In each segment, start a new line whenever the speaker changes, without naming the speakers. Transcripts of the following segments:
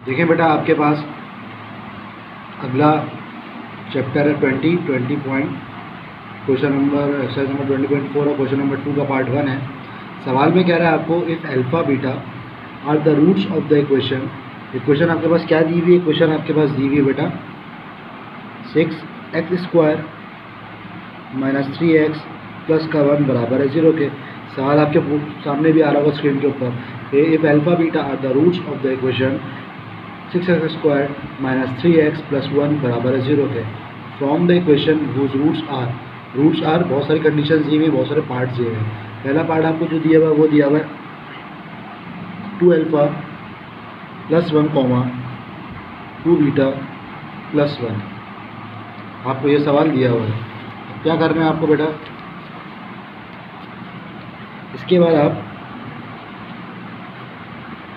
देखें बेटा, आपके पास अगला चैप्टर है 20 point, question number exercise number 20.4 और क्वेश्चन नंबर 2 का पार्ट 1 है। सवाल में कह रहा है आपको if alpha beta are the roots of the equation आपके पास क्या दी हुई है? इक्वेशन आपके पास दी हुई है बेटा 6x² माइनस 3x प्लस का 1 बराबर है 0 के। सवाल आपके सामने भी आ रहा होगा स्क्रीन के ऊपर। If alpha beta are the roots of the equation 6x² minus 3x plus 1 बराबर है 0 के, from the equation whose roots are बहुत सारी कंडीशन दी हुई, बहुत सारे पार्ट्स दिए हुए हैं। पहला पार्ट आपको जो दिया हुआ है वो दिया हुआ है 2α प्लस 1 2β प्लस 1, आपको ये सवाल दिया हुआ है। क्या करना है आपको बेटा? इसके बाद आप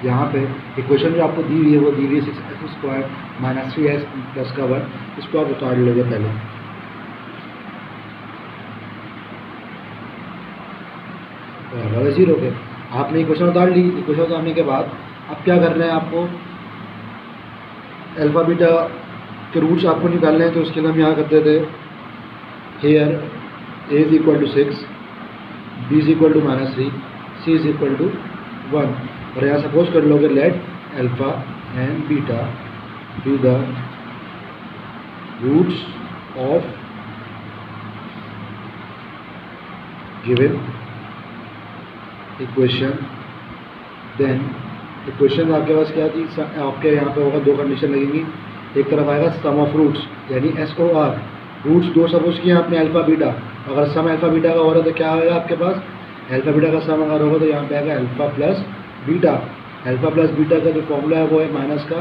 यहाँ पे इक्वेशन जो आपको दी हुई है वो दी हुई है 6x² माइनस 3x प्लस का 1, इसको आप उतार लोगे पहले। बराबर है 0 के। आपने इक्वेशन उतार ली। इक्वेशन उतारने के बाद अब क्या करना है आपको? अल्फ़ा बीटा के रूट्स आपको निकालने हैं, तो उसके लिए हम यहाँ करते थे here a is equal to 6, b is equal to -3, c is equal to 1, और यहाँ सपोज कर लोगे let alpha and beta be the roots of given equation. Then equation आपके पास क्या थी? आपके यहाँ पे होगा दो कंडीशन लगेंगी। एक तरफ आएगा सम ऑफ रूट्स यानी SOR, रूट्स दो सपोज किए आपने अल्फ़ा बीटा, अगर सम अल्फ़ा बीटा का हो रहा है तो क्या आएगा आपके पास? अल्फ़ा बीटा का सम अगर होगा तो यहाँ पे आएगा alpha plus beta. Alpha plus beta का जो फॉर्मूला है वो है माइनस का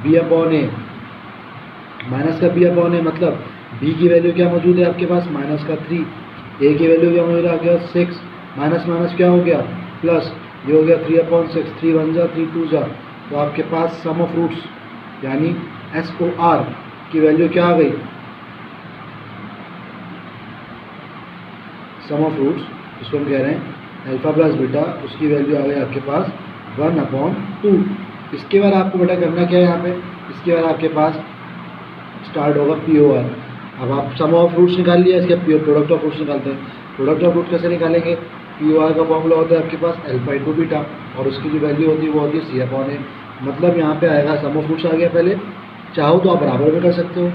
b/a, माइनस का b/a मतलब b की वैल्यू क्या मौजूद है आपके पास? माइनस का 3, a की वैल्यू क्या मौजूद है आपके पास? 6, माइनस माइनस क्या हो गया? प्लस, ये हो गया 3/6, 3 1 जा 3 2 जा, तो आपके पास सम ऑफ रूट्स यानी SOR की वैल्यू क्या आ गई? सम ऑफ रूट्स इसको हम कह रहे हैं अल्फ़ा प्लस बीटा, उसकी वैल्यू आ गई आपके पास 1/2। इसके बाद आपको बेटा करना क्या है यहाँ पे? इसके बाद आपके पास स्टार्ट होगा POR। अब आप सम ऑफ रूट्स निकाल लिया, इसके प्रोडक्ट ऑफ रूट्स निकालते हैं। प्रोडक्ट ऑफ रूट कैसे निकालेंगे? POR का फॉर्मूला होता है आपके पास अल्फ़ा इंटू बीटा, और उसकी जो वैल्यू होती है वो होती है c/a। मतलब यहाँ पे आएगा सम ऑफ रूट्स आ गया पहले, चाहो तो आप बराबर भी कर सकते हो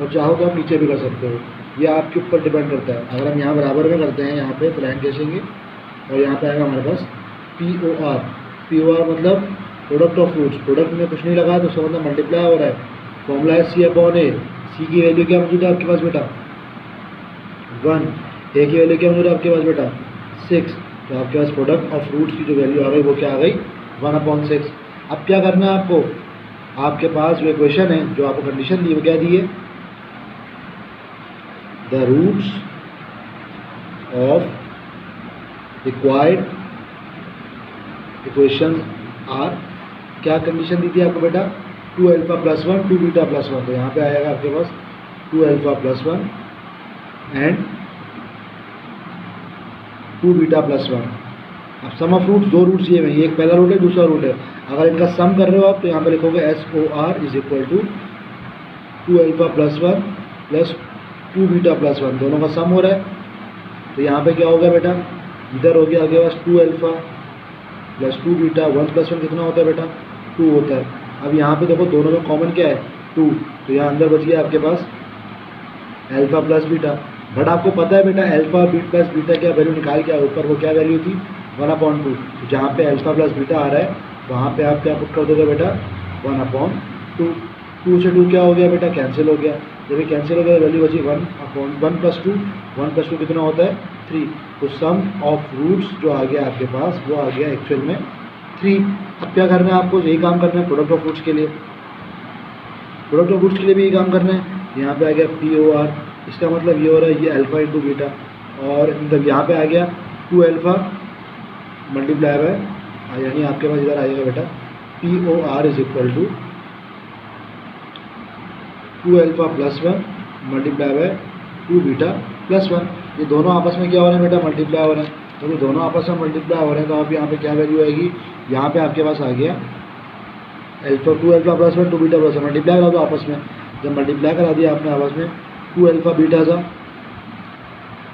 और चाहो तो आप नीचे भी कर सकते हो, ये आपके ऊपर डिपेंड करता है। अगर हम यहाँ बराबर में करते हैं यहाँ पे तो लाइन खींचेंगे और यहाँ पे आएगा हमारे पास POR मतलब प्रोडक्ट ऑफ रूट्स। प्रोडक्ट में कुछ नहीं लगा तो उसका मतलब मल्टीप्लाई हो रहा है। फॉर्मूला है c/a। c की वैल्यू क्या मौजूद है आपके पास बेटा? 1, a की वैल्यू क्या मौजूद है आपके पास बेटा? 6, तो आपके पास प्रोडक्ट ऑफ रूट्स की जो वैल्यू आ गई वो क्या आ गई? 1/6। अब क्या करना है आपको? आपके पास जो इक्वेशन है, जो आपको कंडीशन दी वो क्या दी है? The roots of required equation are, क्या कंडीशन दी थी आपको बेटा? 2α प्लस 1 2β प्लस 1, तो यहाँ पे आएगा आपके पास 2α प्लस 1 एंड 2β प्लस 1। अब सम ऑफ रूट्स दो रूट्स ये हैं, एक पहला रूट है दूसरा रूट है। अगर इनका सम कर रहे हो आप तो यहाँ पे लिखोगे SOR is equal to 2α plus 1 plus 2β plus 1, दोनों का सम हो रहा है। तो यहाँ पे क्या हो गया बेटा? इधर हो गया आपके पास 2α प्लस 2β, 1 प्लस 1 कितना होता है बेटा? 2 होता है। अब यहाँ पे देखो दोनों में कॉमन क्या है? 2, तो यहाँ अंदर बच गया आपके पास अल्फ़ा प्लस बीटा। बट आपको पता है बेटा अल्फ़ा प्लस बीटा क्या वैल्यू निकाल के ऊपर वो क्या वैल्यू थी? 1/2। तो जहाँ पे अल्फ़ा प्लस बीटा आ रहा है वहाँ पे आप क्या पुट कर दोगे बेटा? 1/2। 2 से 2 क्या हो गया बेटा? कैंसिल हो गया। जब ये कैंसिल हो गया वैल्यू बची 1 प्लस 2, 1 प्लस 2 कितना होता है? 3। तो सम ऑफ रूट्स जो आ गया आपके पास वो आ गया एक्चुअल में 3। अब क्या करना है आपको? यही काम करना है प्रोडक्ट ऑफ रूट्स के लिए। प्रोडक्ट ऑफ रूट्स के लिए भी यही काम करना है। यहाँ पे आ गया POR, इसका मतलब ये हो रहा है ये अल्फ़ा इंटू बीटा, और मतलब यहाँ पे आ गया 2α मल्टीप्लाई बाय, यानी आपके पास इधर आएगा बेटा POR is equal to 2α plus 1 multiply by 2β plus 1। ये दोनों आपस में क्या हो रहे हैं बेटा? मल्टीप्लाई हो रहे हैं। तो ये दोनों आपस में मल्टीप्लाई हो रहे हैं तो अब यहाँ पे क्या वैल्यू आएगी? यहाँ पे आपके पास आ गया alpha 2 alpha plus 1 2 beta plus 1 multiply करा दो आपस में। जब मल्टीप्लाई करा दिया आपने आपस में 2 अल्फा बीटा था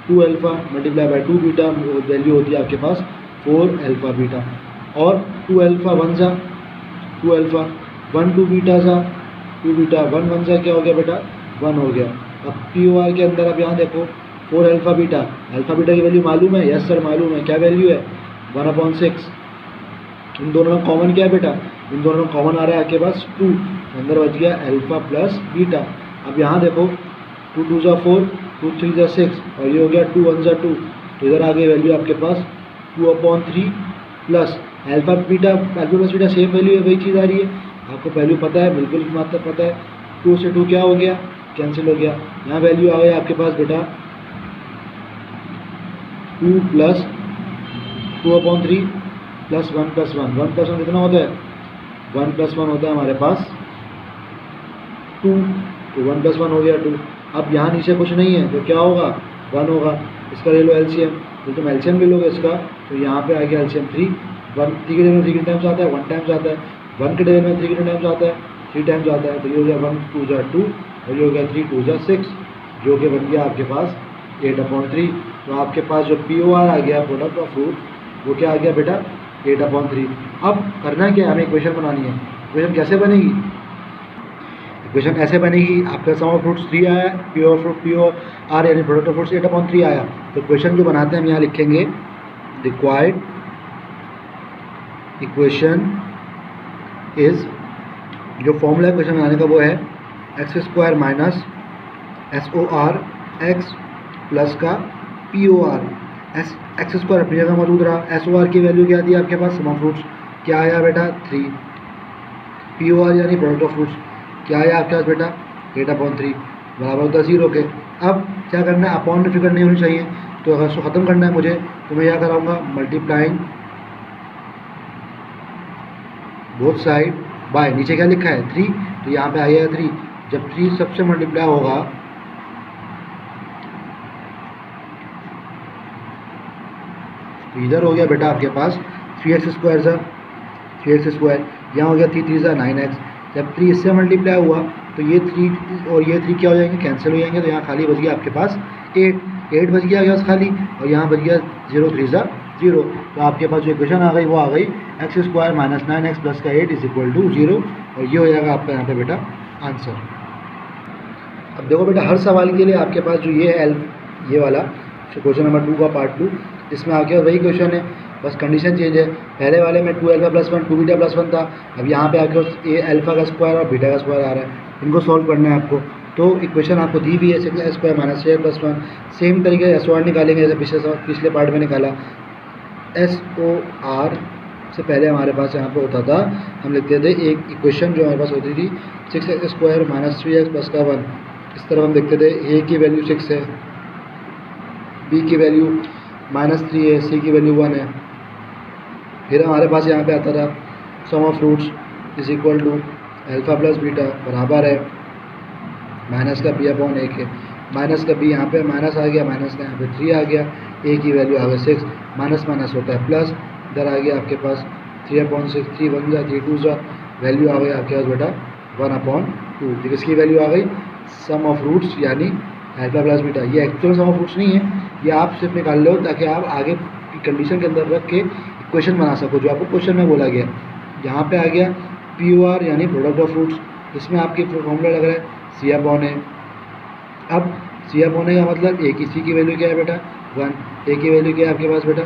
2 alpha multiply by 2 beta value होती है आपके पास 4 अल्फा बीटा। और 2 अल्फा 1 सा 2 अल्फा 1 2 बीटा सा 2 बीटा 1 1 सा क्या हो गया बेटा 1 हो गया। अब POR के अंदर आप यहाँ देखो 4 अल्फा बीटा की वैल्यू मालूम है? यस सर मालूम है। क्या वैल्यू है 1/6। इन दोनों में कॉमन क्या है बेटा? इन दोनों में कॉमन आ रहा है आपके पास 2, अंदर बच गया अल्फा प्लस बीटा। अब यहाँ देखो 2 2 ज़ा 4 2 3 ज़ा 6 और ये हो गया 2 1 ज़ा 2, तो इधर आ गई वैल्यू आपके पास 2/3 plus alpha plus beta same value है, वही चीज़ आ रही है। आपको वैल्यू पता है, बिल्कुल मात्र पता है। 2 से 2 क्या हो गया? कैंसिल हो गया। यहाँ वैल्यू आ गई आपके पास बेटा 2 प्लस 2/3 प्लस 1 प्लस 1 1 प्लस 1 कितना होता है? 1 प्लस 1 होता है हमारे पास 2, तो 1 प्लस 1 हो गया 2। अब यहाँ नीचे कुछ नहीं है तो क्या होगा 1 होगा। इसका ले लो एलसीएम, तो तुम एलसीएम ले लोगे इसका, तो यहाँ पे आ गया एलसीएम 3 के डेबिट में 3 के टाइम्स आता है 1 टाइम्स आता है, 1 के डेबिट में 3 के टाइम्स आता है 3 टाइम्स आता है, तो ये हो गया 1 2 ज़ा 2 और ये हो गया 3 2 ज़ा 6 जो कि बन गया आपके पास 8/3। तो आपके पास जो POR आ गया प्रोडक्ट ऑफ फ्रूट वो क्या आ गया बेटा 8/3। अब करना क्या है, हमें इक्वेशन बनानी है। इक्वेशन कैसे बनेगी? इक्वेशन ऐसे बनेगी, आपका सम ऑफ फ्रूट्स 3 आया, POR यानी प्रोडक्ट ऑफ फ्रूट्स 8/3 आया। तो इक्वेशन जो बनाते हैं हम यहाँ लिखेंगे रिक्वायर्ड इक्वेशन इज, जो फॉर्मूला इक्वेशन बनाने का वो है x² minus SOR x plus का POR। x² अपनी जगह मौजूद रहा, SOR की वैल्यू क्या दी आपके पास सम ऑफ फ्रूट्स क्या आया बेटा 3, POR यानी प्रोडक्ट ऑफ फ्रूट्स क्या आया आपके पास बेटा 8/3 बराबर होता है 0 के। अब क्या करना है, अपॉन में फिक्र नहीं होनी चाहिए, तो अगर इसको ख़त्म करना है मुझे तो मैं क्या कराऊंगा मल्टीप्लाइंग बोथ साइड बाय, नीचे क्या लिखा है 3, तो यहाँ पे आया 3। जब 3 सबसे मल्टीप्लाई होगा तो इधर हो गया बेटा आपके पास 3x², यहाँ हो गया 3 3 9x। जब 3 इससे मल्टीप्लाई हुआ तो ये 3 और ये 3 क्या हो जाएंगे कैंसिल हो जाएंगे, तो यहाँ खाली बच गया आपके पास 8 बच गया बस खाली, और यहाँ बच गया 0 3 0। तो आपके पास जो इक्वेशन आ गई वो आ गई x² माइनस 9x प्लस का 8 = 0, और ये हो जाएगा आपका यहाँ पे बेटा आंसर। अब देखो बेटा हर सवाल के लिए आपके पास जो ये है ये वाला क्वेश्चन नंबर 2 का पार्ट 2, इसमें आपके पास वही क्वेश्चन है, बस कंडीशन चेंज है। पहले वाले में 2 अल्फा प्लस 1 2 बीटा प्लस 1 था, अब यहाँ पे आपके पास ए अल्फा का स्क्वायर और बीटा का स्क्वायर आ रहा है, इनको सॉल्व करना है आपको। तो इक्वेशन आपको दी हुई है 6x² माइनस 6 प्लस 1, सेम तरीके से SOR निकालेंगे जैसे पिछले पार्ट में निकाला। SOR से पहले हमारे पास यहाँ पे होता था, हम लिखते थे एक इक्वेशन जो हमारे पास होती थी 6x² माइनस 3x प्लस का 1, इस तरफ हम देखते थे A की वैल्यू 6 है, B की वैल्यू -3 है, C की वैल्यू 1 है। फिर हमारे पास यहाँ पे आता था sum of roots is equal to alpha plus beta बराबर है माइनस का b/1 है, माइनस का b यहाँ पे माइनस आ गया, माइनस का यहाँ पे 3 आ गया, a की वैल्यू आ गई 6, माइनस माइनस होता है प्लस, इधर आ गया आपके पास 3/6 3 1 जा 3 2 जा, वैल्यू आ गई आपके पास बेटा 1/2। इसकी वैल्यू आ गई सम ऑफ फ्रूट्स यानी अल्फा प्लस बीटा। ये एक्चुअल सम ऑफ फ्रूट्स नहीं है, ये आप सिर्फ निकाल लो ताकि आप आगे की कंडीशन के अंदर रख के इक्वेशन बना सको जो आपको क्वेश्चन में बोला गया। यहाँ पे आ गया POR यानी प्रोडक्ट ऑफ फ्रूट्स, इसमें आपके फॉर्मूला लग रहा है C/A। अब C/A का मतलब A की C की वैल्यू क्या है बेटा 1, A की वैल्यू क्या है आपके पास बेटा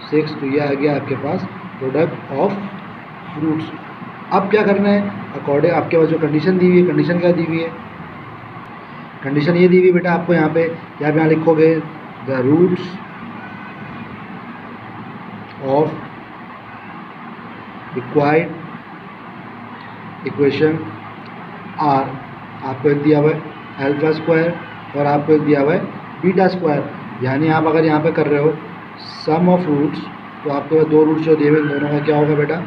6, तो ये आ गया आपके पास प्रोडक्ट ऑफ फ्रूट्स। अब क्या करना है अकॉर्डिंग आपके पास जो कंडीशन दी हुई है, कंडीशन क्या दी हुई है, कंडीशन ये दी हुई बेटा आपको यहाँ पे, या आप यहाँ लिखोगे the roots of required equation are, आपको एक दिया हुआ है अल्फा स्क्वायर और आपको एक दिया हुआ है बीटा स्क्वायर। यानी आप अगर यहाँ पे कर रहे हो सम ऑफ रूट्स, तो आपको दो रूट्स जो दिए हुए दोनों का क्या होगा बेटा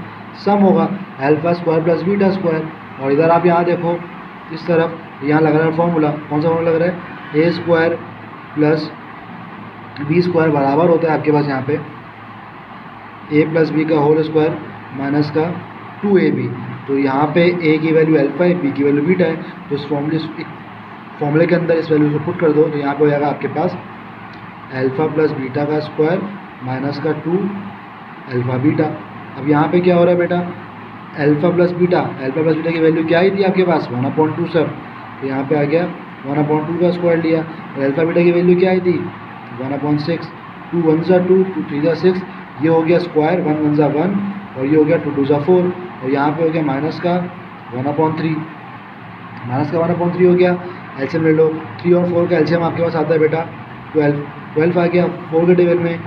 सम होगा, alpha square plus beta square. और इधर आप यहाँ देखो इस तरफ यहाँ लग रहा है फॉर्मूला, कौन सा फॉर्मूला लग रहा है A² प्लस B² बराबर होता है आपके पास यहाँ पे A प्लस B का होल स्क्वायर माइनस का 2AB। तो यहाँ पे ए की वैल्यू अल्फ़ा है, बी की वैल्यू बीटा है, तो इस फॉर्मूले के अंदर इस वैल्यू को पुट कर दो, तो यहाँ पे हो जाएगा आपके पास अल्फ़ा प्लस बीटा का स्क्वायर माइनस का 2 अल्फ़ा बीटा। अब यहाँ पे क्या हो रहा है बेटा, अल्फ़ा प्लस बीटा की वैल्यू क्या आई थी आपके पास 1/2 सर, तो यहाँ पे आ गया 1/2 का स्क्वायर लिया, और अल्फ़ा बीटा की वैल्यू क्या आई थी 1/6, 2 1 ज़ा 2, 2 3 ज़ा 6, ये हो गया स्क्वायर, 1 1 ज़ा 1, और ये हो गया 2 2 ज़ा 4, और यहाँ पे हो गया माइनस का 1/3 हो गया। एलसीएम ले लो, 3 और 4 का एलसीएम आपके पास आता है बेटा 12 आ गया। 4 के टेबल में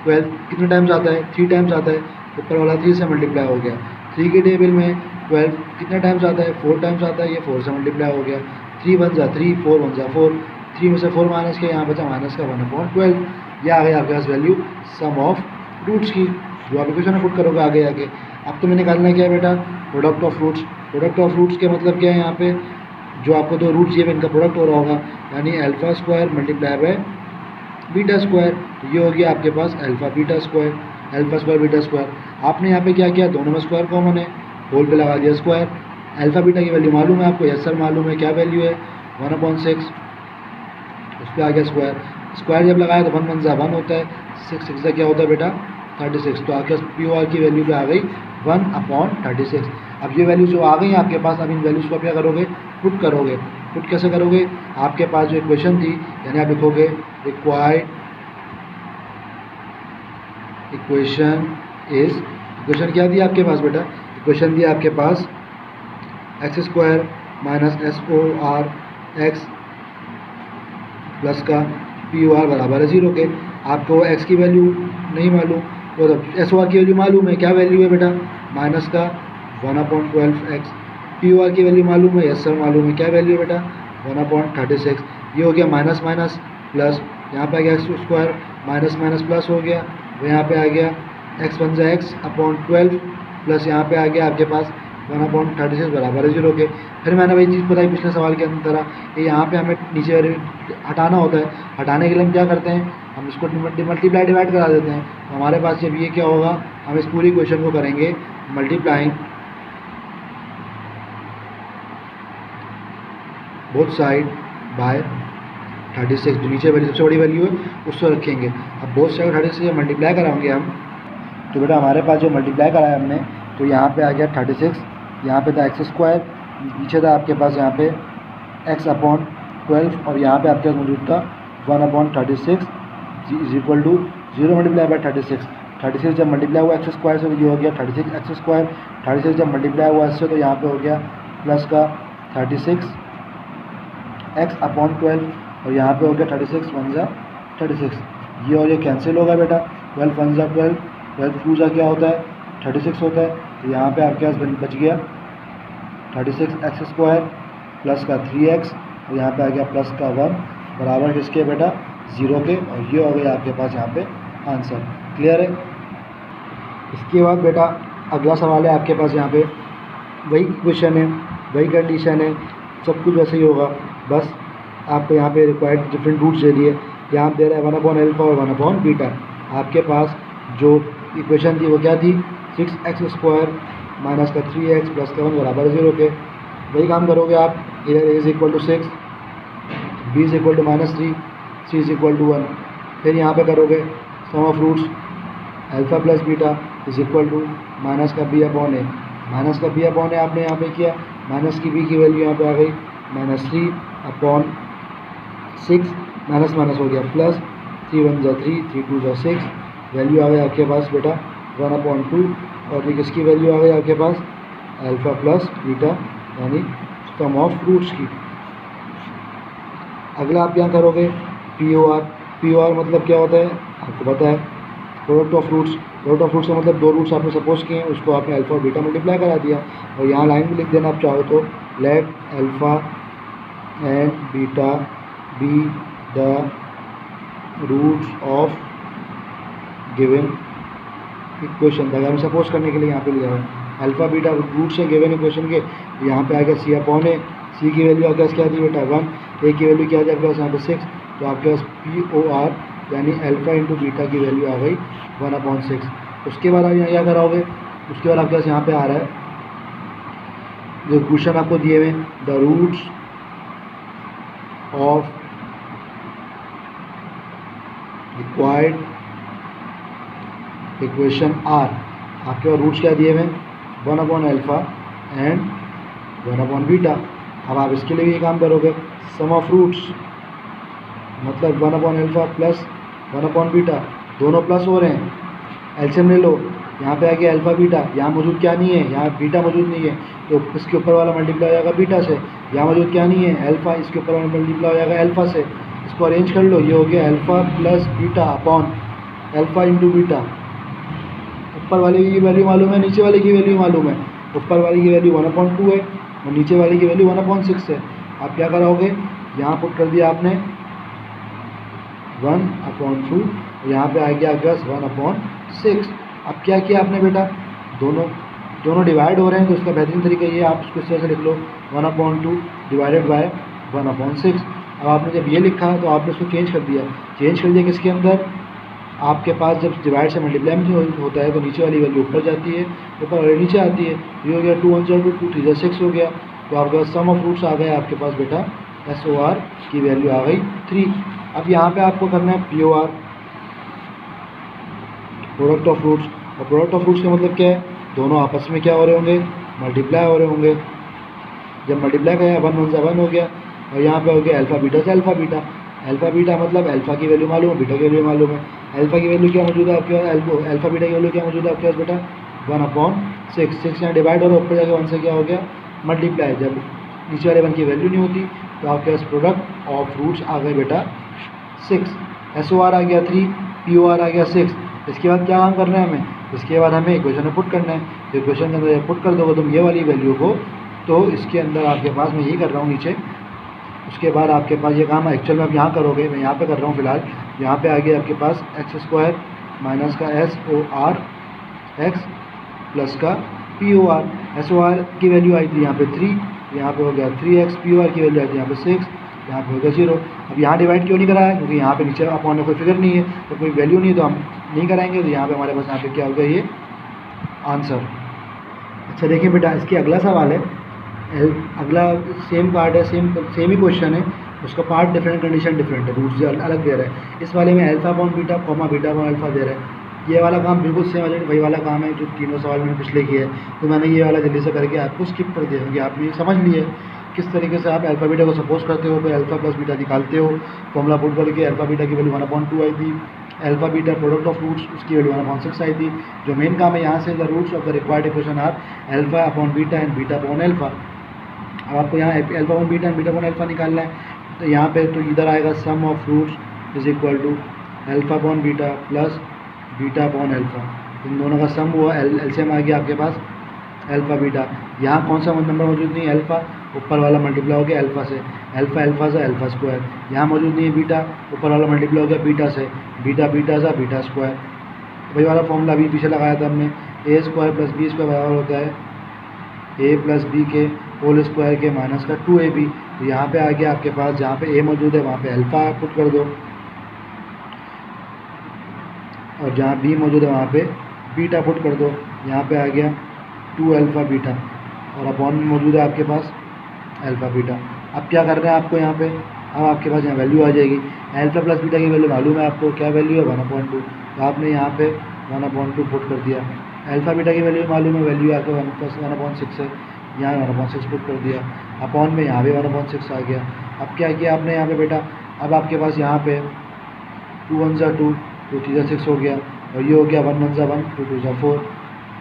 12 कितने टाइम्स आता है, 3 टाइम्स आता है, ऊपर वाला 3 से मल्टीप्लाई हो गया। 3 के टेबल में 12 कितने टाइम्स आता है, 4 टाइम्स आता है, ये 4 से मल्टीप्लाई हो गया। 3 1 ज़ा 3, 4 1 ज़ा 4, 3 में से 4 माइनस किया, यहाँ बचा माइनस का 1/12। ये आ गई आपके पास वैल्यू सम ऑफ रूट्स की, जो आप इक्वेशन में पुट करोगे आगे आके। अब तुम्हें निकालना क्या है बेटा, product of roots. Product of roots के मतलब क्या है, यहाँ पे जो आपको दो रूट्स ये इनका प्रोडक्ट हो रहा होगा, यानी alpha square multiply by beta square, तो ये हो गया आपके पास alpha beta square, alpha square beta square. आपने यहाँ पे क्या किया, दोनों में स्क्वायर कॉमन है, होल पे लगा दिया स्क्वायर। अल्फ़ा बीटा की वैल्यू मालूम है आपको, यस सर मालूम है, क्या वैल्यू है 1/6, उस पर आ गया स्क्वायर। स्क्वायर जब लगाया तो 1 1 ज़ा 1 होता है, 6 6 ज़ा क्या होता है बेटा 36, तो आपके पास पी आर की वैल्यू क्या आ गई 1/36। अब ये वैल्यू जो आ गई आपके पास, अब इन वैल्यूज़ को क्या करोगे, पुट करोगे। पुट कैसे करोगे, आपके पास जो इक्वेशन थी, यानी आप लिखोगे रिक्वायर्ड इक्वेशन क्या थी आपके पास बेटा, इक्वेशन थी आपके पास x² minus SOR x plus का POR बराबर है 0 के। आपको x की वैल्यू नहीं मालूम, तो SOR की वैल्यू मालूम है, क्या वैल्यू है बेटा माइनस का 1/12x। POR की वैल्यू मालूम है, यस सर मालूम है, क्या वैल्यू है बेटा 1/36। ये हो गया माइनस माइनस प्लस, यहाँ पे आ गया x² माइनस माइनस प्लस हो गया, वो यहाँ पे आ गया x 1 ज़ा x/12 प्लस यहाँ पे आ गया आपके पास 1/36 बराबर है 0 के। फिर मैंने वही चीज़ बताई पिछले सवाल के अंदर, ये यहाँ पे हमें नीचे हटाना होता है। हटाने के लिए हम क्या करते हैं, हम इसको मल्टीप्लाई डिवाइड करा देते हैं। तो हमारे पास जब ये क्या होगा, हम इस पूरी इक्वेशन को करेंगे मल्टीप्लाइंग बोथ साइड बाय 36, जो नीचे वैल्यू सबसे बड़ी वैल्यू है उसको रखेंगे। अब बोथ साइड 36 से मल्टीप्लाई कराएंगे हम, तो बेटा हमारे पास जो मल्टीप्लाई कराया हमने, तो यहाँ पे आ गया 36, यहाँ पे था x², नीचे था आपके पास यहाँ पे x/12, और यहाँ पे आपके पास मौजूद था 1/36 is equal to 0 multiply by 36। 36 जब मल्टीप्लाई हुआ x² से, तो ये हो गया 36x²। 36 जब मल्टीप्लाई हुआ इससे, तो यहाँ पे हो गया प्लस का 36 x/12, और यहाँ पे हो गया 36 1 ज़ा 36, ये और ये कैंसिल होगा बेटा, 12 1 ज़ा 12, 12 2 ज़ा क्या होता है 36 होता है। तो यहाँ पे आपके पास बच गया 36x² प्लस का 3x, और यहाँ पे आ गया प्लस का 1 बराबर किसके बेटा 0 के, और ये हो गया आपके पास यहाँ पे आंसर। क्लियर है। इसके बाद बेटा अगला सवाल है आपके पास, यहाँ पे वही क्वेश्चन है, वही कंडीशन है, सब कुछ वैसे ही होगा, बस आपको यहाँ पे रिक्वायर्ड डिफरेंट रूट्स दे दिए। यहाँ दे रहा है 1/α और 1/β। आपके पास जो इक्वेशन थी वो क्या थी, 6x² माइनस का 3x प्लस का 1 बराबर 0 के। वही काम करोगे आप, इधर a = 6, b = -3, c = 1। फिर यहाँ पे करोगे sum of roots alpha plus beta is equal to minus का b/a। माइनस का b/a आपने यहाँ पे किया, माइनस की b की वैल्यू यहाँ पे आ गई -3/6, माइनस माइनस हो गया प्लस, 3 1 ज़ा 3, 3 2 ज़ा 6, वैल्यू आ गई आपके पास बेटा 1/2, और ये किसकी वैल्यू आ गई आपके पास अल्फ़ा प्लस बीटा, यानी सम ऑफ रूट्स की। अगला आप यहाँ करोगे POR मतलब क्या होता है आपको पता है, product of roots. Product of roots का मतलब दो रूट्स आपने सपोज किए हैं, उसको आपने अल्फ़ा और बीटा मल्टीप्लाई करा दिया, और यहाँ लाइन भी लिख देना आप चाहो तो, let alpha and beta be the roots of given equation. अगर हम सपोज करने के लिए यहाँ पे लिया है अल्फ़ा बीटा रूट्स है गिवन इक्वेशन के, यहाँ पे आएगा c/a। c की वैल्यू आपके पास क्या थी बेटा 1, a की वैल्यू क्या थी आपके पास यहाँ पे 6, तो आपके पास POR यानी अल्फ़ा इंटू बीटा की वैल्यू आ गई 1/6। उसके बाद आप यहाँ क्या कराओगे, उसके बाद आपके पास यहाँ पे आ रहा है जो क्वेश्चन आपको दिए हुए the roots of required equation are, आपके पास रूट्स क्या दिए हुए हैं 1/अल्फ़ा एंड 1/बीटा। अब आप इसके लिए भी ये काम करोगे, सम ऑफ रूट्स मतलब 1/अल्फ़ा प्लस 1/बीटा, दोनों प्लस हो रहे हैं, एलसीएम ले लो। यहाँ पे आ गया अल्फ़ा बीटा, यहाँ मौजूद क्या नहीं है, यहाँ बीटा मौजूद नहीं है, तो इसके ऊपर वाला मल्टीप्लाई हो जाएगा बीटा से। यहाँ मौजूद क्या नहीं है अल्फ़ा, इसके ऊपर वाला मल्टीप्लाई हो जाएगा अल्फ़ा से। इसको अरेंज कर लो, ये हो गया alpha plus beta upon alpha into beta. ऊपर वाले की वैल्यू मालूम है, नीचे वाले की वैल्यू मालूम है। ऊपर वाले की वैल्यू 1/2 है और नीचे वाले की वैल्यू 1/6 है। आप क्या करोगे, यहाँ पुट कर दिया आपने 1/2, यहाँ पे आ गया आपके पास 1/6। अब क्या किया आपने बेटा, दोनों डिवाइड हो रहे हैं, तो उसका बेहतरीन तरीका ये आप उसको इस तरह से लिख लो 1/2 डिवाइडेड बाय 1/6। अब आपने जब ये लिखा तो आपने उसको चेंज कर दिया किसके अंदर, आपके पास जब डिवाइड से मल्टीप्लाई में होता है तो नीचे वाली वैल्यू ऊपर जाती है, ऊपर वाली नीचे आती है। ये हो गया 2 1 2 2 3 6 हो गया। तो आपके पास सम ऑफ रूट्स आ गए आपके पास बेटा, SOR की वैल्यू आ गई 3। अब यहाँ पे आपको करना है POR, प्रोडक्ट ऑफ रूट्स। और प्रोडक्ट ऑफ रूट्स का मतलब क्या है, दोनों आपस में क्या हो रहे होंगे, मल्टीप्लाई हो रहे होंगे। जब मल्टीप्लाई किया 1 1 1 हो गया, और यहाँ पे हो गया अल्फ़ा बीटा से अल्फ़ा बीटा। अल्फ़ा बीटा मतलब अल्फ़ा की वैल्यू मालूम है, बीटा की वैल्यू मालूम है। अल्फ़ा की वैल्यू क्या मौजूद है आपके पास, अल्फ़ा बीटा की वैल्यू क्या मौजूद है आपके पास बेटा 1/6। 6 यहाँ डिवाइड हो रहा है, ऊपर जाके 1 से क्या हो गया मल्टीप्लाई। जब नीचे वाले 1 की वैल्यू नहीं होती तो आपके पास प्रोडक्ट ऑफ रूट्स आ गए बेटा 6। SOR आ गया 3, POR आ गया 6। इसके बाद क्या काम करना है हमें, इसके बाद हमें इक्वेशन में पुट करना है। तो इक्वेशन के अंदर पुट कर दोगे तुम ये वाली वैल्यू को, तो इसके अंदर आपके पास मैं यही कर रहा हूँ नीचे। उसके बाद आपके पास ये काम एक्चुअल में आप यहाँ करोगे, मैं यहाँ पे कर रहा हूँ फिलहाल। यहाँ पे आ गया आपके पास x² माइनस का SOR x प्लस का POR। SOR की वैल्यू आई थी यहाँ पे 3, यहाँ पे हो गया 3x। POR की वैल्यू आई थी यहाँ पे 6, यहाँ पे हो गया 0। अब यहाँ डिवाइड क्यों नहीं करा है, क्योंकि यहाँ पे नीचे अपॉन में कोई फिगर नहीं है, तो कोई वैल्यू नहीं है, तो हम नहीं कराएंगे। तो यहाँ पे हमारे पास यहाँ पे क्या हो गया, ये आंसर। अच्छा देखिए बेटा, इसके अगला सवाल है, अगला सेम पार्ट है, सेम ही क्वेश्चन है, उसका पार्ट डिफरेंट, कंडीशन डिफरेंट है, रूट्स अलग दे रहा है। इस वाले में alpha upon beta comma beta upon alpha दे रहा है। ये वाला काम बिल्कुल सेम वही वाला काम है जो तीनों सवाल मैंने पिछले किए हैं। तो मैंने ये वाला जल्दी से करके आपको स्किप कर दिया, क्योंकि आपने समझ लिया किस तरीके से आप अल्फ़ा बीटा को सपोज करते हो, फिर अल्फ़ा प्लस बीटा निकालते हो, फॉर्मूला पुट करके। अल्फ़ा बीटा की वैल्यू 1/2 आई थी, alpha beta product of roots उसकी वैल्यू 1/6 आई थी। जो मेन काम है यहाँ से, the roots of the required equation are alpha upon beta and beta upon alpha. अब आपको यहाँ alpha upon beta and beta upon alpha निकालना है। तो यहाँ पे तो इधर आएगा sum of roots is equal to alpha upon beta plus beta upon alpha. इन दोनों का सम हुआ, एलसीएम आ गया आपके पास अल्फ़ा बीटा। यहाँ कौन सा नंबर मौजूद नहीं है, अल्फ़ा, ऊपर वाला मल्टीप्लाई हो गया अल्फ़ा से, अल्फ़ा से अल्फ़ा स्क्वायर। यहाँ मौजूद नहीं है बीटा, ऊपर वाला मल्टीप्लाई हो गया बीटा से, बीटा से बीटा स्क्वायर। वही वाला फॉर्मूला अभी पीछे लगाया था हमने, a² प्लस b² बराबर होता है a प्लस b के होल स्क्वायर के माइनस का 2ab। तो यहाँ पे आ गया आपके पास, जहाँ पे a मौजूद है वहाँ पे अल्फ़ा पुट कर दो, और जहाँ b मौजूद है वहाँ पे बीटा पुट कर दो। यहाँ पे आ गया 2 अल्फ़ा बीटा, और अपॉन में मौजूद है आपके पास अल्फ़ा बीटा। अब क्या करना है आपको यहाँ पे, अब आपके पास यहाँ वैल्यू आ जाएगी। अल्फ़ा प्लस बीटा की वैल्यू मालूम है आपको, क्या वैल्यू है 1/2। तो आपने यहाँ पे 1/2 पुट कर दिया। अल्फ़ा बीटा की वैल्यू मालूम है, वैल्यू आपको 1/6 है, यहाँ 1/6 पुट कर दिया। अपॉन में यहाँ भी 1/6 आ गया। अब क्या किया आपने यहाँ पे बेटा, अब आपके पास यहाँ पे 2 1 2 2 3 6 हो गया, और ये हो गया 1 1 1 2 2 4।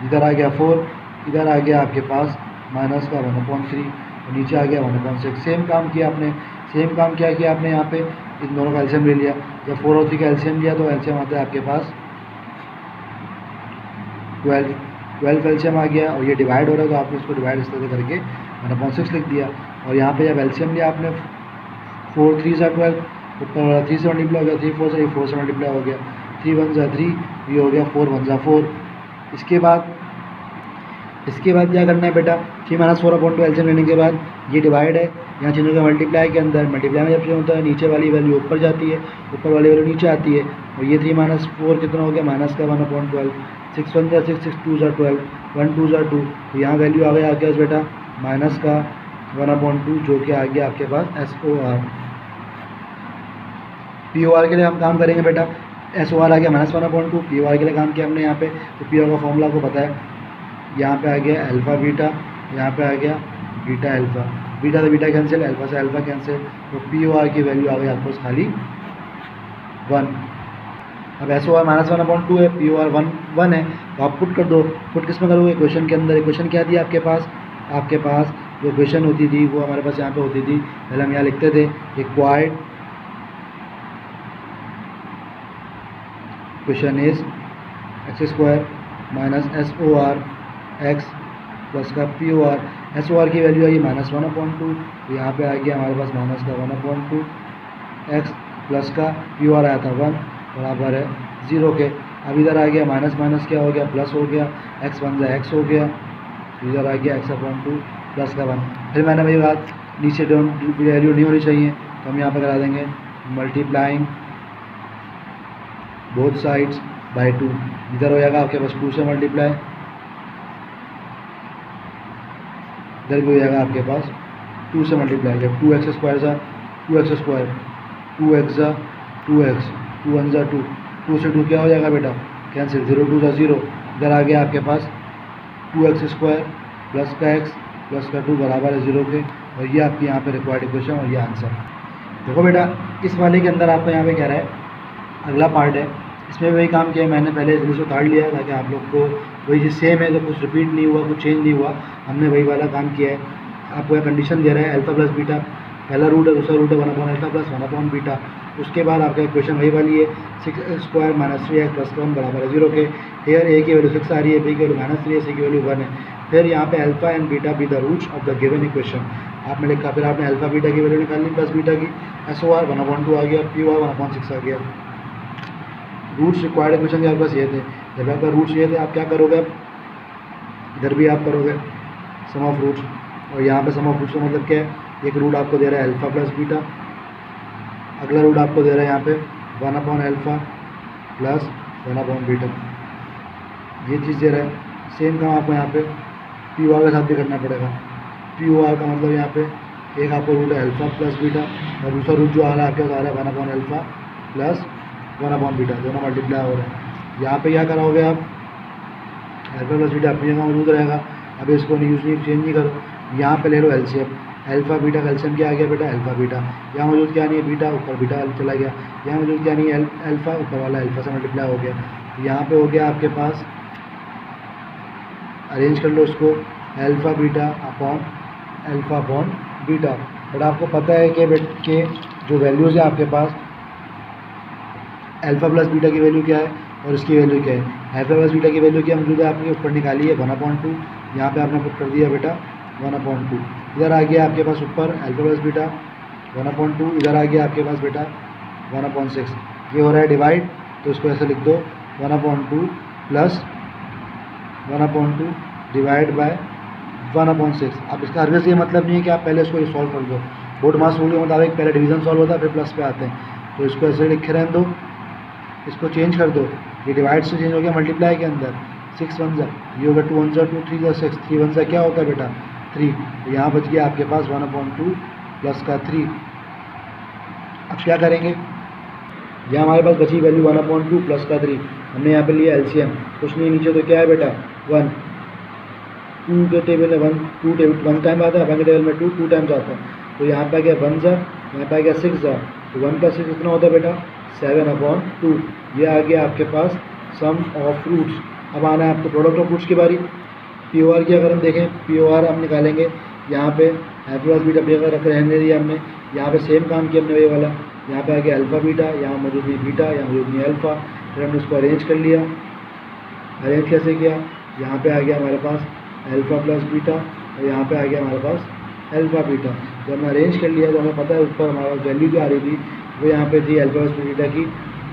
इधर आ गया 4, इधर आ गया आपके पास माइनस का 1/3, और नीचे आ गया 1/6। सेम काम किया आपने, सेम काम क्या किया आपने यहाँ पे, इन दोनों का एलसीएम ले लिया। जब 4 और 3 का एलसीएम लिया तो एलसीएम आता है आपके पास 12 एलसीएम आ गया, और ये डिवाइड हो रहा है तो आपने इसको डिवाइड इस तरह से करके 1/6 लिख दिया। और यहाँ पे जब एलसीएम लिया आपने 4 3 12, ऊपर वाला 3 से मल्टीप्लाई हो गया, 3 4 से 4 से मल्टीप्लाई हो गया, 3 1 3, ये हो गया 4 1 4। इसके बाद क्या करना है बेटा, 3 - 4/2 एलसीएम लेने के बाद ये डिवाइड है, यहाँ चिन्हों के मल्टीप्लाई के अंदर, मल्टीप्लाई में जब चीज़ होता है नीचे वाली वैल्यू ऊपर जाती है, ऊपर वाली वैल्यू नीचे आती है। और ये 3 - 4 कितना हो गया, माइनस का 1/12, 6 1 6 6 2 12, 1 2 2। तो यहाँ वैल्यू आ गया आपके पास बेटा माइनस का 1/2 जो कि आ गया आपके पास SOR। POR के लिए हम काम करेंगे बेटा, SOR आ गया -1/2, POR के लिए काम किया हमने यहाँ पे, तो POR का फॉर्मूला आपको पता है, यहाँ पे आ गया अल्फ़ा बीटा, यहाँ पे आ गया बीटा अल्फ़ा, बीटा से बीटा कैंसिल, अल्फ़ा से अल्फ़ा कैंसिल, तो POR की वैल्यू आ गई आपको खाली 1। अब SOR -1/2 है, POR 1 है, तो आप पुट कर दो। पुट किस में करोगे, क्वेश्चन के अंदर। क्वेश्चन क्या दिया आपके पास, आपके पास जो क्वेश्चन होती थी वो हमारे पास यहाँ पे होती थी, पहले हम यहाँ लिखते थे required question is x² minus SOR x plus का POR। SOR की वैल्यू आई -1/2, तो यहाँ पे आ गया हमारे पास माइनस का 1/2 x प्लस का POR आया था 1 बराबर है 0 के। अब इधर आ गया माइनस माइनस क्या हो गया, प्लस हो गया, x बन जाए x हो गया, इधर आ गया x/2 प्लस का 1। फिर मैंने वही बात, नीचे वैल्यू नहीं होनी चाहिए, तो हम यहाँ पर करा देंगे मल्टीप्लाइंग बोथ साइड्स बाय 2। इधर हो जाएगा आपके पास 2 से मल्टीप्लाई, इधर भी हो जाएगा आपके पास 2 से मल्टीप्लाई, जब 2x² सा 2x², 2x सा 2x, 2 1 सा 2, 2 से 2 क्या हो जाएगा बेटा, कैंसिल, 0 2 सा 0। इधर आ गया आपके पास 2x² प्लस का x प्लस का 2 बराबर है 0 के, और ये आपकी यहाँ पे रिक्वायर्ड इक्वेशन और ये आंसर। देखो बेटा, इस वाले के अंदर आपको यहाँ पे कह रहा है, अगला पार्ट है, इसमें वही काम किया मैंने, पहले इसलिए उतार लिया ताकि आप लोग को वही चीज़ सेम है, तो कुछ रिपीट नहीं हुआ, कुछ चेंज नहीं हुआ, हमने वही वाला काम किया है। आपको यह कंडीशन दे रहा है अल्फ़ा प्लस बीटा, पहला रूट है, दूसरा रूट है 1/α प्लस 1/बीटा। उसके बाद आपका इक्वेशन वही वाली है 6² माइनस 3x प्लस 1 बराबर है 0 के। हेयर a की वैल्यू 6 आ रही है, b की वैल्यू -3 है, c की वैल्यू 1 है। फिर यहाँ पे alpha and beta be the roots of the given equation आपने लिखा, फिर आपने अल्फ़ा बीटा की वैल्यू निकाल ली प्लस बीटा की, SOR 1/2 आ गया, POR 1/6 आ गया। रूट्स रिक्वायर्ड इक्वेशन के आपके पास ये थे। जब आपका रूट्स ये थे, आप क्या करोगे, अब इधर भी आप करोगे सम ऑफ रूट्स, और यहाँ पे सम ऑफ रूट्स का मतलब क्या है, एक रूट आपको दे रहा है अल्फ़ा प्लस बीटा, अगला रूट आपको दे रहा है यहाँ पे 1/α प्लस 1/बीटा, ये चीज़ दे रहा है। सेम काम आपको यहाँ पे POR के साथ भी करना पड़ेगा। POR का मतलब यहाँ पे एक आपको रूट है अल्फ़ा प्लस बीटा, और दूसरा रूट जो आ रहा है आपके पास आ रहा है 1/α प्लस 1/बीटा, दोनों मल्टीप्लाई हो रहे हैं। यहाँ पे क्या कराओगे आप, अल्फ़ा प्लस बीटा अपनी जगह मौजूद रहेगा, अभी इसको नहीं यूज नहीं चेंज नहीं करो। यहाँ पे ले लो LCM, अल्फ़ा बीटा का LCM क्या आ गया बेटा, अल्फ़ा बीटा, यहाँ मौजूद क्या नहीं है बीटा, ऊपर बीटा चला गया, यहाँ मौजूद क्या नहीं है अल्फ़ा, ऊपर वाला अल्फ़ा से मल्टीप्लाई हो गया। यहाँ पे हो गया आपके पास, अरेंज कर लो इसको, alpha beta upon beta. But आपको पता है कि जो वैल्यूज़ है आपके पास, अल्फ़ा प्लस बीटा की वैल्यू क्या है और इसकी वैल्यू क्या है। अल्फ़ा प्लस बीटा की वैल्यू क्या मौजूद है आपके ऊपर निकाली है 1/2, यहाँ पे आपने पुट कर दिया बेटा 1/2। इधर आ गया आपके पास ऊपर अल्फ़ा प्लस बीटा 1/2, इधर आ गया आपके पास बेटा 1/6। ये हो रहा है डिवाइड, तो इसको ऐसे लिख दो 1/2 प्लस 1/2 डिवाइड बाय 1/6। अब इसका हरगिज़ ये मतलब नहीं है कि आप पहले इसको ये सॉल्व कर दो, बोर्ड मास रूल के मुताबिक पहले डिवीज़न सॉल्व होता है फिर प्लस पे आते हैं, तो इसको ऐसे लिखे रहने दो, इसको चेंज कर दो, ये डिवाइड से चेंज हो गया मल्टीप्लाई के अंदर, 6 1 जा, ये होगा 2 1 जा 2, 3 जा 6, 3 1 जा क्या होता है बेटा 3, तो यहाँ बच गया आपके पास 1/2 प्लस का 3। अब क्या करेंगे, यहाँ हमारे पास बची वैल्यू 1/2 प्लस का 3, हमने यहाँ पे लिया LCM, कुछ नहीं नीचे तो क्या है बेटा 1, 2 के टेबल में 1 टाइम आता है, 1 के टेबल में 2 टाइम्स आता है, तो यहाँ पे आ गया 1 जा, यहाँ पे आ गया 6 जा, तो 1 + 6 कितना होता है बेटा 7/2। ये आ गया आपके पास सम ऑफ रूट्स। अब आना है आपको प्रोडक्ट ऑफ रूट्स की बारी। POR की अगर हम देखें, POR हम निकालेंगे, यहाँ पे अल्फ़ा प्लस बीटा रख रहने दिया हमने, यहाँ पे सेम काम किया हमने वही वाला, यहाँ पे आ गया अल्फ़ा बीटा, यहाँ मौजूद नहीं बीटा, यहाँ मौजूद नहीं अल्फ़ा, फिर हमने उसको अरेंज कर लिया। अरेंज कैसे किया, यहाँ पे आ गया हमारे पास अल्फ़ा प्लस बीटा और यहाँ पे आ गया हमारे पास अल्फ़ा बीटा। जब हमने अरेंज कर लिया तो हमें पता है ऊपर हमारा वैल्यू जो आ रही थी वो यहाँ पे थी अल्फ़ा प्लस बीटा की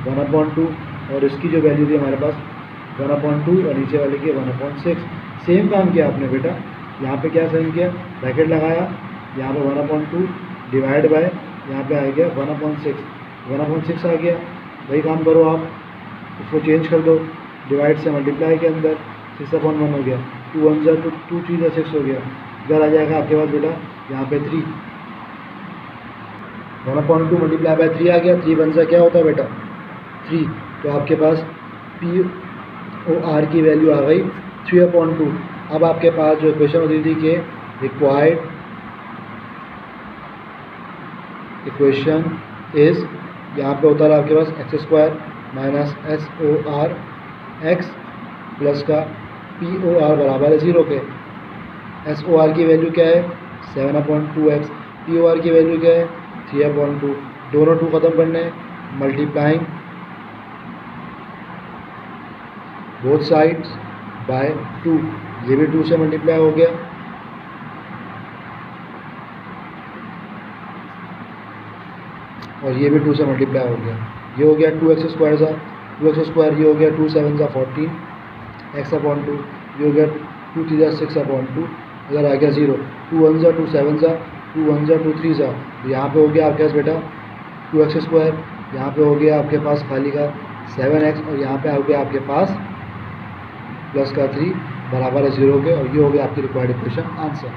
1/2, और इसकी जो वैल्यू थी हमारे पास 1/2 और नीचे वाले की 1/6। सेम काम किया आपने बेटा, यहाँ पे क्या सेम किया, ब्रैकेट लगाया, यहाँ पे 1/2 डिवाइड बाय, यहाँ पे आ गया 1/6 आ गया। वही काम करो आप, इसको चेंज कर दो, डिवाइड से मल्टीप्लाई के अंदर 6/1 हो गया, 2 1 जा 2 3 जा 6 हो गया। इधर आ जाएगा आपके पास बेटा यहाँ पे 3, 1/2 मल्टीप्लाई बाय 3 आ गया। 3 1 जा क्या होता है बेटा 3, तो आपके पास पी ओ आर की वैल्यू आ गई 3/2। अब आपके पास जो इक्वेशन होती थी कि रिक्वायर्ड इक्वेशन इज, यहाँ पे होता रहा आपके पास x² minus SOR x plus का POR बराबर है 0 के। SOR की वैल्यू क्या है 7/2x, POR की वैल्यू क्या है 3/2। दोनों 2 ख़त्म करने मल्टीप्लाइंग बोथ साइड्स बाय 2, ये भी 2 से मल्टीप्लाई हो गया। और ये भी 2 से मल्टीप्लाई हो गया। ये हो गया 2x² सा 2x², ये हो गया 2 7 सा 14 x/2, ये हो गया 2 3 जा 6/2। इधर आ गया 0, 2 1 जा 2 7 जा 2 1 जा 2 3 जा। यहाँ पे हो गया आपके पास बेटा 2x², यहाँ पे हो गया आपके पास खाली का 7x, और यहाँ पे हो गया आपके पास प्लस का 3 बराबर है 0 के। और ये हो गया आपकी रिक्वायर्ड इक्वेशन आंसर।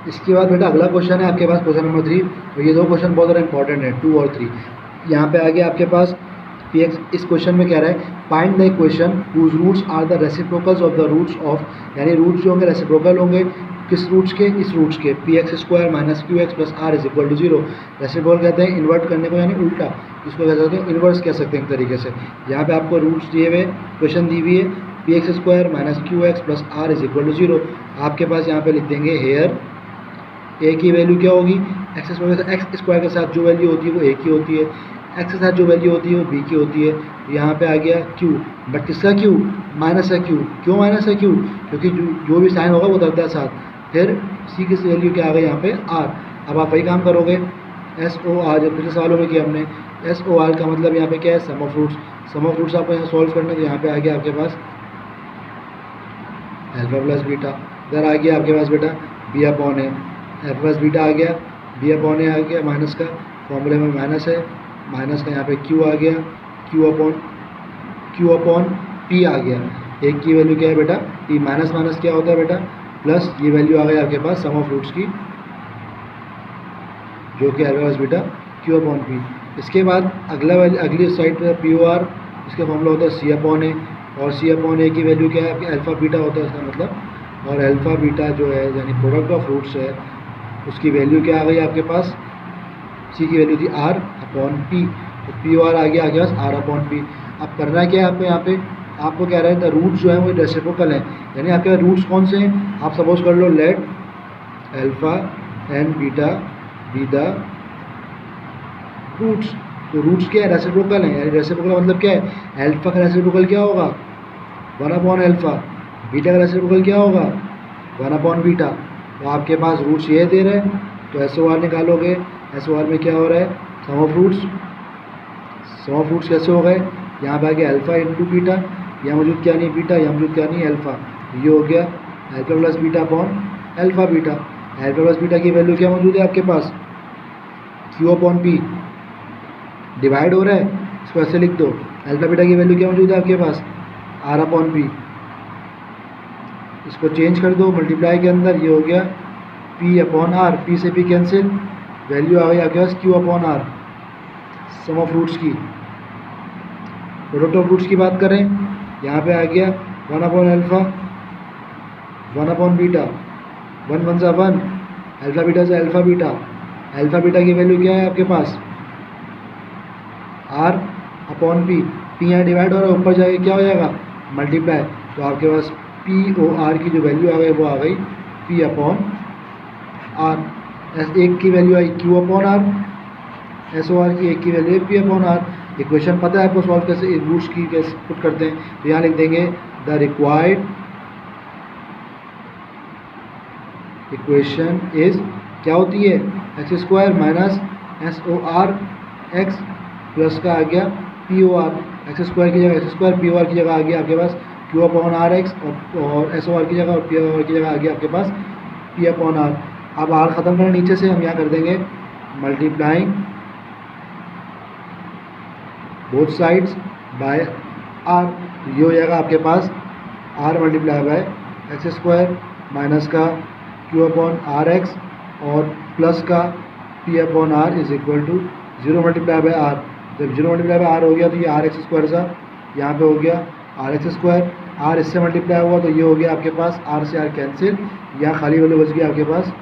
इसके बाद बेटा अगला क्वेश्चन है आपके पास क्वेश्चन नंबर 3, और ये दो क्वेश्चन बहुत ज़्यादा इंपॉर्टेंट है 2 और 3। यहाँ पे आगे आपके पास px, इस क्वेश्चन में कह रहा है find the equation whose roots are the reciprocals of the roots of, यानी रूट्स जो होंगे रेसिप्रोकल होंगे किस रूट्स के, इस रूट्स के px² minus qx plus r is equal to 0। Reciprocal कहते हैं इन्वर्ट करने को, यानी उल्टा, इसको कह सकते हैं इन्वर्स कह सकते हैं एक तरीके से। यहाँ पे आपको रूट्स दिए हुए क्वेश्चन दी हुई है px² minus qx plus r is equal to 0। आपके पास यहाँ पे लिख देंगे हेयर a की वैल्यू क्या होगी x² के साथ जो वैल्यू होती है वो a की होती है, x के साथ जो वैल्यू होती है वो b की होती है। यहाँ पे आ गया q, बट किसका q माइनस है q, क्यों माइनस है q, क्योंकि जो भी साइन होगा वो उतरता है साथ। फिर c की वैल्यू क्या आ गई यहाँ पे r। अब आप वही काम करोगे SOR, जो पिछले सवालों में किया हमने, SOR का मतलब यहाँ पे क्या है sum of roots. Sum of roots आपको यहाँ सॉल्व करना है, तो यहाँ पे आ गया आपके पास अल्फा प्लस बीटा। इधर आ गया आपके पास बेटा b/a, अल्फा प्लस बीटा आ गया, b/a आ गया, माइनस का फॉर्मूले में माइनस है, माइनस का यहाँ पे q आ गया, q/p आ गया। एक की वैल्यू क्या है बेटा p, माइनस माइनस क्या होता है बेटा प्लस, ये वैल्यू आ गई आपके पास सम ऑफ रूट्स की, जो कि अल्फा प्लस बीटा q/p। इसके बाद अगली साइड पर POR, इसका फॉर्मूला होता है c/a, और c/a की वैल्यू क्या है आपकी अल्फ़ा बीटा होता है इसका मतलब। और अल्फ़ा बीटा जो है यानी प्रोडक्ट ऑफ रूट्स है, उसकी वैल्यू क्या आ गई आपके पास, c की वैल्यू थी r/p, तो POR आ गया आपके पास r/p। अब करना क्या है आपको, यहाँ पे आपको कह रहे हैं द रूट्स जो है वो रेसिप्रोकल हैं, यानी आपके रूट्स कौन से हैं, आप सपोज कर लो let alpha and beta be the roots. तो रूट्स क्या है रेसिप्रोकल है, यानी रेसिप्रोकल मतलब क्या है, अल्फ़ा का रेसिप्रोकल क्या होगा 1/अल्फ़ा, बीटा का रेसिप्रोकल क्या होगा 1/बीटा। तो आपके पास रूट्स ये दे रहे हैं, तो SOR निकालोगे, SOR में क्या हो रहा है sum of roots. Sum of roots कैसे हो गए, यहाँ पे आ गया अल्फ़ा इंटू बीटा, यहाँ मौजूद क्या नहीं बीटा, यहाँ मौजूद क्या नहीं अल्फ़ा, ये हो गया alpha plus beta upon alpha beta. Alpha plus beta की वैल्यू क्या मौजूद है आपके पास q/p, डिवाइड हो रहा है, इसको ऐसे लिख दो, अल्फ़ा बीटा की वैल्यू क्या मौजूद है आपके पास r/p, इसको चेंज कर दो मल्टीप्लाई के अंदर, ये हो गया p/r, p से p कैंसिल, वैल्यू आ गई आपके पास q/r। सम ऑफ रूट्स की, प्रोडक्ट ऑफ रूट्स की बात करें, यहाँ पे आ गया 1/अल्फ़ा 1/बीटा, 1 1 सा 1, अल्फ़ा बीटा से अल्फ़ा बीटा। अल्फ़ा बीटा की वैल्यू क्या है आपके पास r/p, p यहाँ डिवाइड हो रहा है, ऊपर जाके क्या हो जाएगा मल्टीप्लाई, तो आपके पास POR की जो वैल्यू आ गई वो आ गई p/r। एक की वैल्यू आई q/r, SOR की एक की वैल्यू है p/r। इक्वेशन पता है आपको सॉल्व कैसे, रूट्स की कैसे पुट करते हैं, तो यहाँ लिख देंगे द रिक्वायर्ड इक्वेशन इज, क्या होती है x² minus SOR x plus का आ गया POR, x² की जगह x², POR की जगह आ गया आपके पास q/rx, और SOR की जगह और POR की जगह आ गया आपके पास p/r। अब r ख़त्म करना नीचे से, हम यहाँ कर देंगे multiplying both sides by r, ये हो जाएगा आपके पास r multiply by x square minus का क्यू अपॉन आर एक्स और प्लस का p upon r is equal to 0 multiply by r. जब 0 मल्टीप्लाई बाय आर हो गया तो ये आर एक्स स्क्वायर सा यहाँ पे हो गया आर एक्स स्क्वायर, आर इससे मल्टीप्लाई हुआ तो ये हो गया आपके पास आर से आर कैंसिल, यहाँ खाली वाले बच गया आपके पास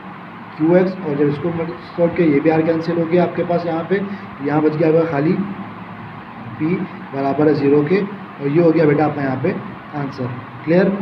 क्यू एक्स, और जब इसको सॉल्व किया ये भी आर कैंसिल हो गया आपके पास यहाँ पे, यहाँ बच गया आपका खाली पी बराबर है 0 के, और ये हो गया बेटा आपका यहाँ पे आंसर। क्लियर।